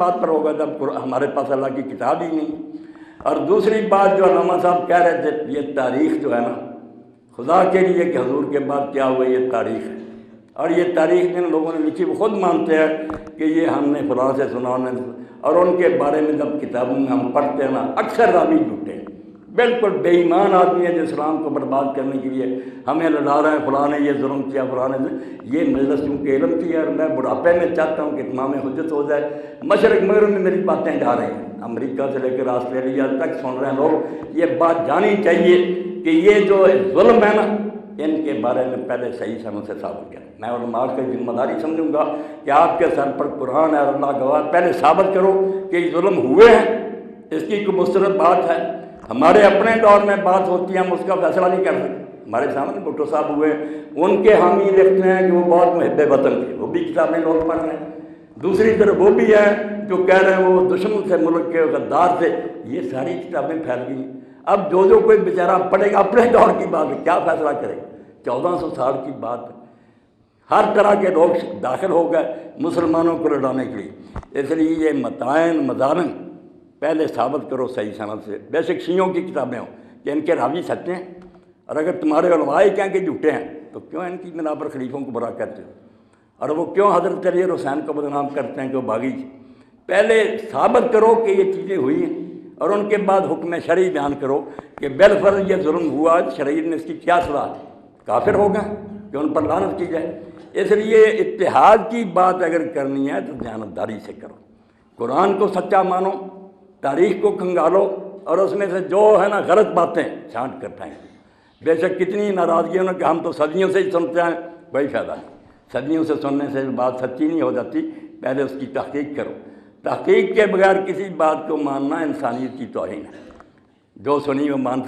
بات پر ہوگا جب ہمارے پاس اللہ کی کتاب ہی نہیں۔ اور دوسری بات جو علامہ صاحب کہہ رہے تھے، یہ تاریخ جو ہے نا، خدا کے لیے کہ حضور کے بعد کیا ہوا، یہ تاریخ ہے، اور یہ تاریخ جن لوگوں نے لکھی وہ خود مانتے ہیں کہ یہ ہم نے فلاں سے سنا، اور ان کے بارے میں جب کتابوں میں ہم پڑھتے ہیں نا، اکثر راوی جھوٹے ہیں، بالکل بے ایمان آدمی ہے جو اسلام کو برباد کرنے کے لیے ہمیں لڑا رہے ہیں، فلاں نے یہ ظلم کیا، فلاں نے یہ مجلس چونکہ علم کی ہے، اور میں بڑھاپے میں چاہتا ہوں کہ اتمام حجت ہو جائے، مشرق مغرب میں میری باتیں جا رہی ہیں، امریکہ سے لے کر آسٹریلیا تک سن رہے ہیں لوگ، یہ بات جانی چاہیے کہ یہ جو ظلم ہے نا، ان کے بارے میں پہلے صحیح سمجھ سے ثابت کریں۔ میں علماء کی ذمہ داری سمجھوں گا کہ آپ کے سر پر قرآن ہے اور اللہ گواہ، پہلے ثابت کرو کہ یہ ظلم ہوئے ہیں، اس کی کوئی مستند بات ہے۔ ہمارے اپنے دور میں بات ہوتی ہے، ہم اس کا فیصلہ نہیں کر سکتے۔ ہمارے سامنے بھٹو صاحب ہوئے، ان کے حامی لکھتے ہیں کہ وہ بہت محب وطن تھے، وہ بھی کتابیں لوگ پڑھ رہے ہیں۔ دوسری طرف وہ بھی ہیں جو کہہ رہے ہیں وہ دشمن سے، ملک کے غدار سے، یہ ساری کتابیں پھیل گئی۔ اب جو کوئی بیچارہ پڑھے گا اپنے دور کی بات ہے، کیا فیصلہ کرے؟ 1400 سال کی بات ہے، ہر طرح کے لوگ داخل ہو گئے مسلمانوں کو لڑانے کے لیے۔ اس لیے یہ متائن مظالم پہلے ثابت کرو صحیح سند سے، بے شک شیعوں کی کتابیں ہوں کہ ان کے راوی سچے ہیں، اور اگر تمہارے علماء ہی کہیں کہ جھوٹے ہیں تو کیوں ان کی بنا پر خلیفوں کو برا کرتے ہو، اور وہ کیوں حضرت علی اور حسین کو بدنام کرتے ہیں کہ وہ باغی تھے؟ پہلے ثابت کرو کہ یہ چیزیں ہوئی ہیں، اور ان کے بعد حکم شرعی بیان کرو کہ بالفرض یہ ظلم ہوا، شریعت نے اس کی کیا سزا، کافر ہو گئے کہ ان پر لعنت کی جائے۔ اس لیے اتحاد کی بات اگر کرنی ہے تو دیانتداری سے کرو، قرآن کو سچا مانو، تاریخ کو کھنگالو، اور اس میں سے جو ہے نا غلط باتیں چھانٹ کر پھینک۔ بے شک کتنی ناراضگیوں نے کہ ہم تو صدیوں سے ہی سنتے ہیں، کوئی فائدہ نہیں، صدیوں سے سننے سے بات سچی نہیں ہو جاتی، پہلے اس کی تحقیق کرو۔ تحقیق کے بغیر کسی بات کو ماننا انسانیت کی توہین ہے، جو سنی وہ مانتے